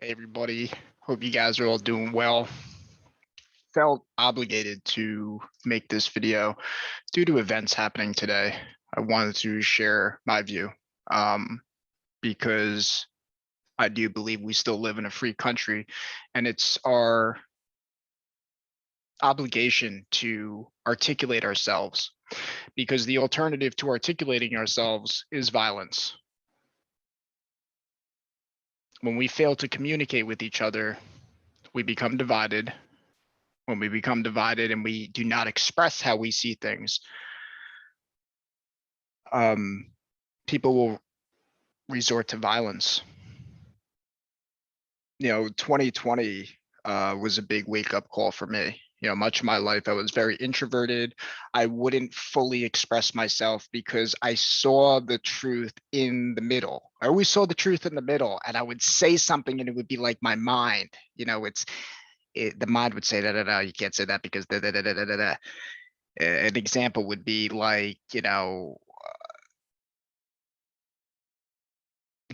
Hey everybody, hope you guys are all doing well. Felt obligated to make this video due to events happening today. I wanted to share my view because I do believe we still live in a free country, and it's our obligation to articulate ourselves, because the alternative to articulating ourselves is violence. When we fail to communicate with each other, we become divided. When we become divided and we do not express how we see things, people will resort to violence. 2020 was a big wake-up call for me. Much of my life I was very introverted. I wouldn't fully express myself because I saw the truth in the middle. I always saw the truth in the middle, and I would say something and it would be like my mind. The mind would say da, you can't say that because da, da, da, da, da, da. An example would be like,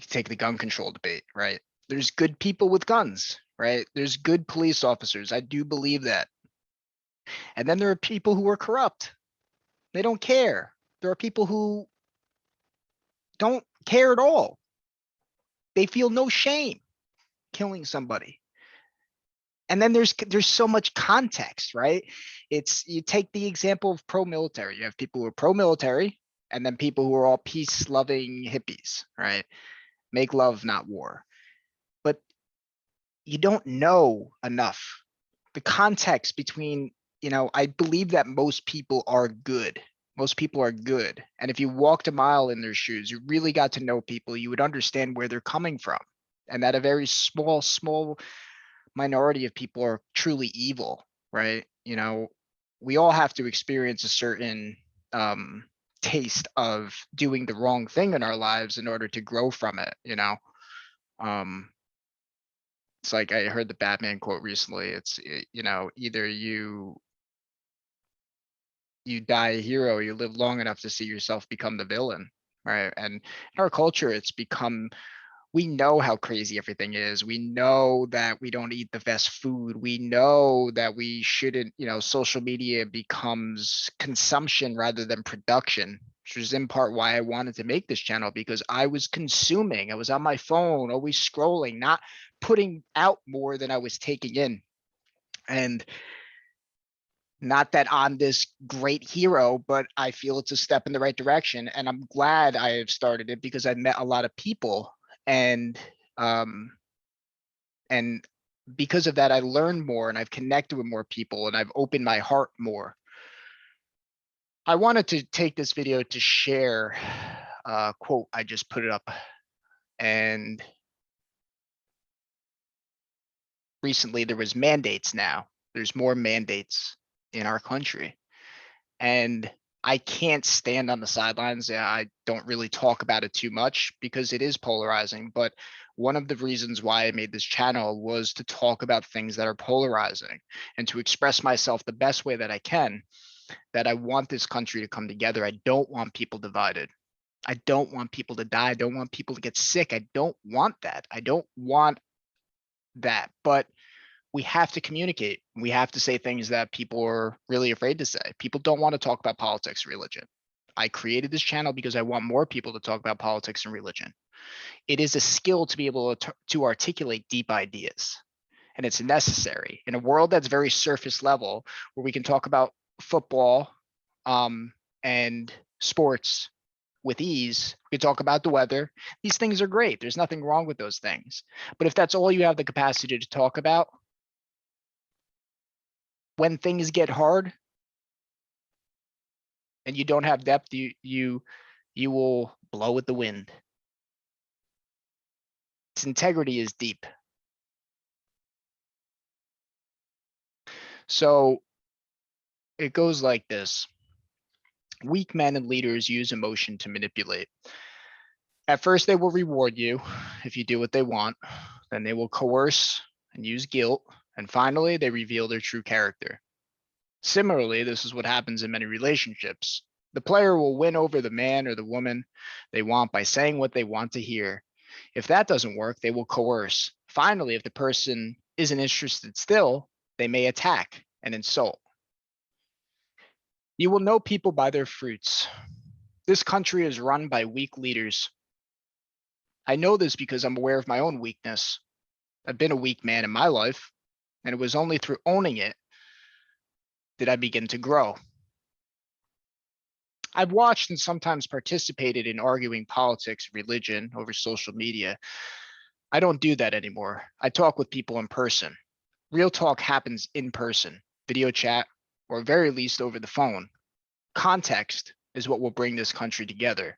take the gun control debate, right? There's good people with guns, right? There's good police officers. I do believe that. And then there are people who are corrupt. They don't care. There are people who don't care at all. They feel no shame killing somebody. And then there's so much context, right? You take the example of pro-military. You have people who are pro-military, and then people who are all peace-loving hippies, right? Make love, not war. But you don't know enough. The context between, I believe that most people are good. Most people are good. And if you walked a mile in their shoes, you really got to know people, you would understand where they're coming from. And that a very small minority of people are truly evil, right? We all have to experience a certain taste of doing the wrong thing in our lives in order to grow from it. It's like I heard the Batman quote recently. It's, either you die a hero, or you live long enough to see yourself become the villain, right? And in our culture, it's become, we know how crazy everything is. We know that we don't eat the best food. We know that we shouldn't, social media becomes consumption rather than production, which is in part why I wanted to make this channel, because I was consuming. I was on my phone, always scrolling, not putting out more than I was taking in. And not that I'm this great hero, but I feel it's a step in the right direction. And I'm glad I have started it because I met a lot of people, and because of that, I learned more and I've connected with more people and I've opened my heart more. I wanted to take this video to share a quote. I just put it up, and recently there was mandates. Now there's more mandates in our country, and I can't stand on the sidelines. I don't really talk about it too much because it is polarizing, but one of the reasons why I made this channel was to talk about things that are polarizing and to express myself the best way that I can, that I want this country to come together. I don't want people divided. I don't want people to die. I don't want people to get sick. I don't want that. I don't want that. But we have to communicate. We have to say things that people are really afraid to say. People don't want to talk about politics, religion. I created this channel because I want more people to talk about politics and religion. It is a skill to be able to articulate deep ideas, and it's necessary in a world that's very surface level, where we can talk about football and sports with ease. We can talk about the weather. These things are great. There's nothing wrong with those things. But if that's all you have the capacity to talk about, when things get hard and you don't have depth, you will blow with the wind. Its integrity is deep. So it goes like this. Weak men and leaders use emotion to manipulate. At first, they will reward you if you do what they want. Then they will coerce and use guilt. And finally, they reveal their true character. Similarly, this is what happens in many relationships. The player will win over the man or the woman they want by saying what they want to hear. If that doesn't work, they will coerce. Finally, if the person isn't interested still, they may attack and insult. You will know people by their fruits. This country is run by weak leaders. I know this because I'm aware of my own weakness. I've been a weak man in my life, and it was only through owning it did I begin to grow. I've watched and sometimes participated in arguing politics, religion over social media. I don't do that anymore. I talk with people in person. Real talk happens in person, video chat, or very least over the phone. Context is what will bring this country together.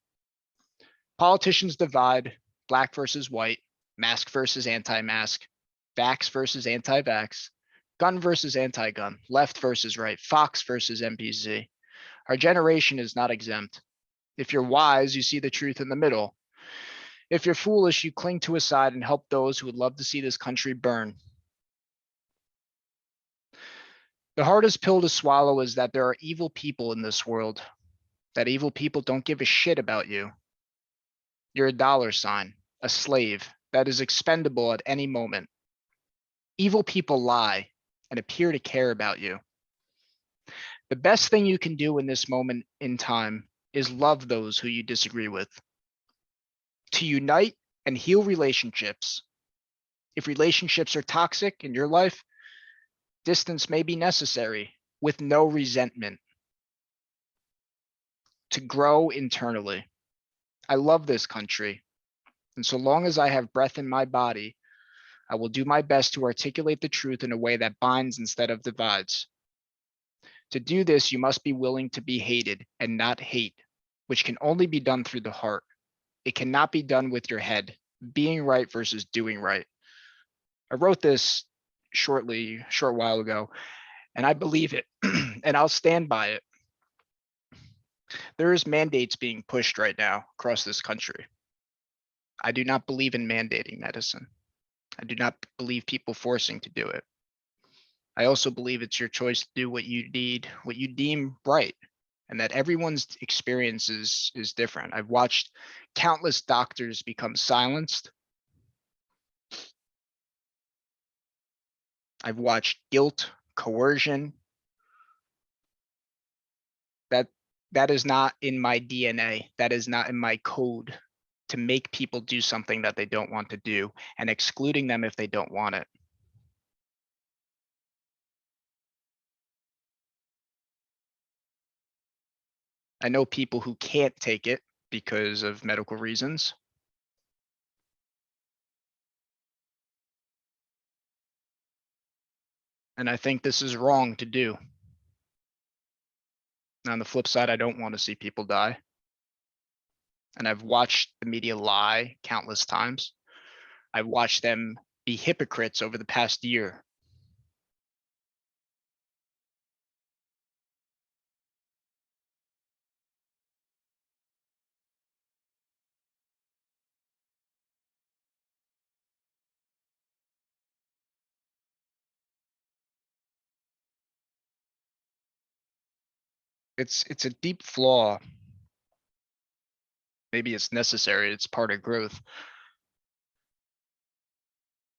Politicians divide black versus white, mask versus anti-mask, vax versus anti-vax, gun versus anti-gun, left versus right, Fox versus NBC. Our generation is not exempt. If you're wise, you see the truth in the middle. If you're foolish, you cling to a side and help those who would love to see this country burn. The hardest pill to swallow is that there are evil people in this world, that evil people don't give a shit about you. You're a dollar sign, a slave that is expendable at any moment. Evil people lie and appear to care about you. The best thing you can do in this moment in time is love those who you disagree with. To unite and heal relationships. If relationships are toxic in your life, distance may be necessary with no resentment. To grow internally. I love this country, and so long as I have breath in my body, I will do my best to articulate the truth in a way that binds instead of divides. To do this, you must be willing to be hated and not hate, which can only be done through the heart. It cannot be done with your head, being right versus doing right. I wrote this short while ago, and I believe it, and I'll stand by it. There is mandates being pushed right now across this country. I do not believe in mandating medicine. I do not believe people forcing to do it. I also believe it's your choice to do what you need, what you deem right, and that everyone's experience is different. I've watched countless doctors become silenced. I've watched guilt, coercion. That is not in my DNA. That is not in my code to make people do something that they don't want to do and excluding them if they don't want it. I know people who can't take it because of medical reasons. And I think this is wrong to do. On the flip side, I don't want to see people die. And I've watched the media lie countless times. I've watched them be hypocrites over the past year. It's a deep flaw. Maybe it's necessary. It's part of growth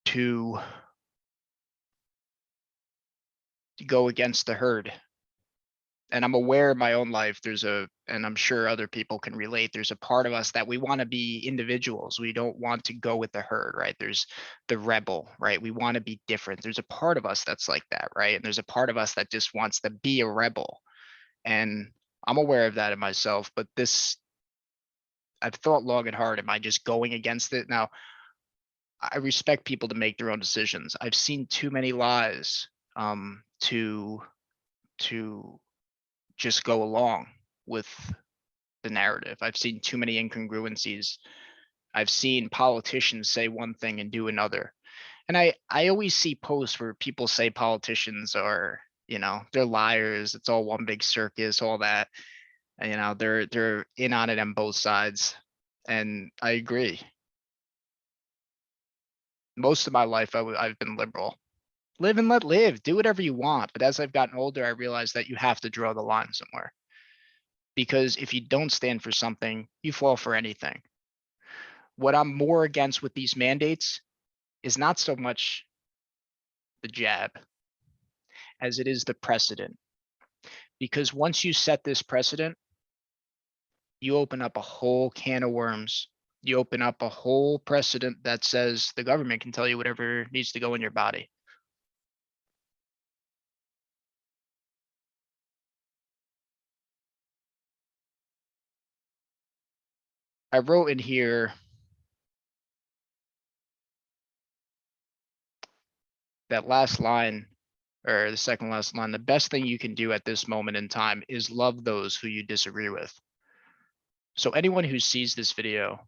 to go against the herd. And I'm aware in my own life, and I'm sure other people can relate, there's a part of us that we want to be individuals. We don't want to go with the herd, right? There's the rebel, right? We want to be different. There's a part of us that's like that, right? And there's a part of us that just wants to be a rebel. And I'm aware of that in myself, but I've thought long and hard, am I just going against it? Now, I respect people to make their own decisions. I've seen too many lies to just go along with the narrative. I've seen too many incongruencies. I've seen politicians say one thing and do another. And I always see posts where people say politicians are, they're liars. It's all one big circus, all that. And, they're in on it on both sides. And I agree. Most of my life, I've been liberal. Live and let live. Do whatever you want. But as I've gotten older, I realized that you have to draw the line somewhere. Because if you don't stand for something, you fall for anything. What I'm more against with these mandates is not so much the jab as it is the precedent. Because once you set this precedent, you open up a whole can of worms. You open up a whole precedent that says the government can tell you whatever needs to go in your body. I wrote in here that last line, or the second last line, the best thing you can do at this moment in time is love those who you disagree with. So anyone who sees this video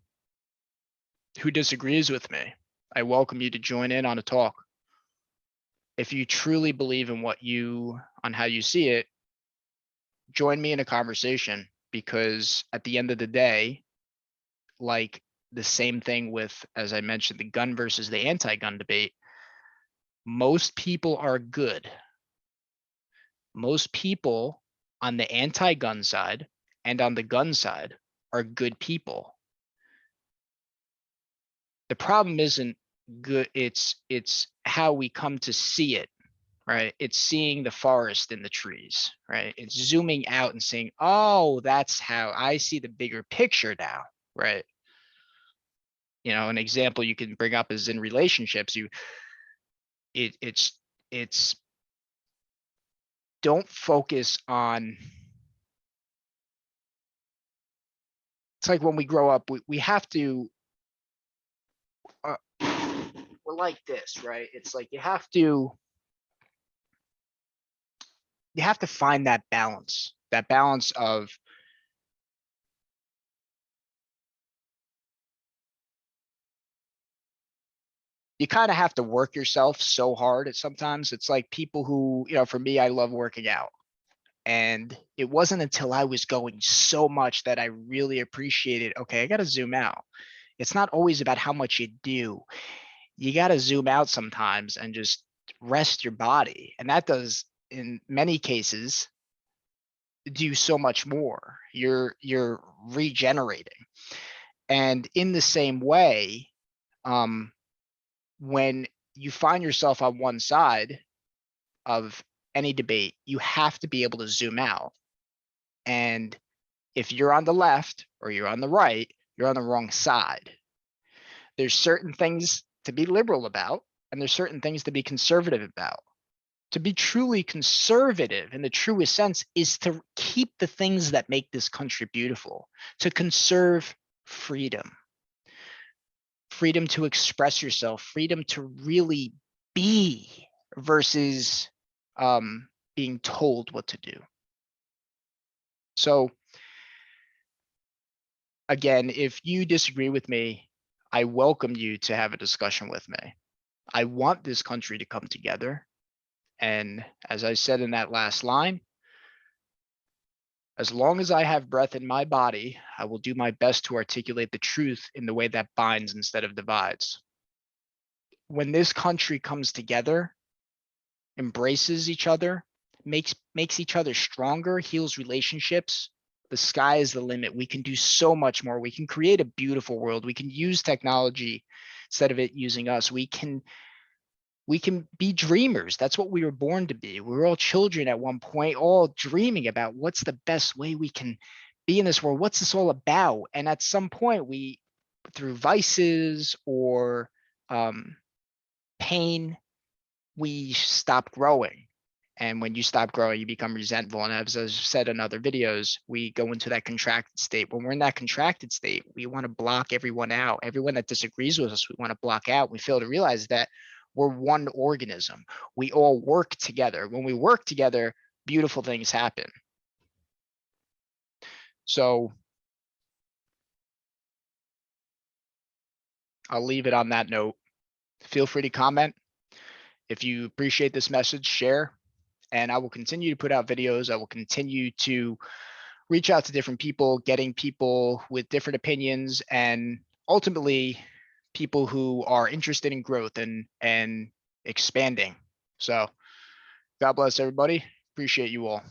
who disagrees with me, I welcome you to join in on a talk. If you truly believe in on how you see it, join me in a conversation, because at the end of the day, like the same thing with, as I mentioned, the gun versus the anti-gun debate, most people are good. Most people on the anti-gun side and on the gun side are good people. The problem isn't good, it's how we come to see it, right? It's seeing the forest in the trees, right? It's zooming out and saying, oh, that's how I see the bigger picture now, right? An example you can bring up is in relationships. It's don't focus on, it's like when we grow up, we have to, we're like this, right? It's like you have to find that balance of, you kind of have to work yourself so hard at sometimes. It's like people who, for me, I love working out. And it wasn't until I was going so much that I really appreciated, okay, I got to zoom out. It's not always about how much you do. You got to zoom out sometimes and just rest your body. And that does, in many cases, do so much more. You're regenerating. And in the same way, when you find yourself on one side of any debate, you have to be able to zoom out. And if you're on the left or you're on the right, you're on the wrong side. There's certain things to be liberal about, and there's certain things to be conservative about. To be truly conservative in the truest sense is to keep the things that make this country beautiful, to conserve freedom, freedom to express yourself, freedom to really be, versus being told what to do. So again, if you disagree with me, I welcome you to have a discussion with me. I want this country to come together. And as I said in that last line, as long as I have breath in my body, I will do my best to articulate the truth in the way that binds instead of divides. When this country comes together, embraces each other, makes each other stronger, heals relationships, the sky is the limit. We can do so much more. We can create a beautiful world. We can use technology instead of it using us. We can be dreamers. That's what we were born to be. We were all children at one point, all dreaming about what's the best way we can be in this world. What's this all about? And at some point, we, through vices or pain, we stop growing. And when you stop growing, you become resentful. And as I've said in other videos, we go into that contracted state. When we're in that contracted state, we want to block everyone out. Everyone that disagrees with us, we want to block out. We fail to realize that we're one organism. We all work together. When we work together, beautiful things happen. So I'll leave it on that note. Feel free to comment. If you appreciate this message, share. And I will continue to put out videos. I will continue to reach out to different people, getting people with different opinions, and ultimately people who are interested in growth and expanding. So God bless everybody. Appreciate you all.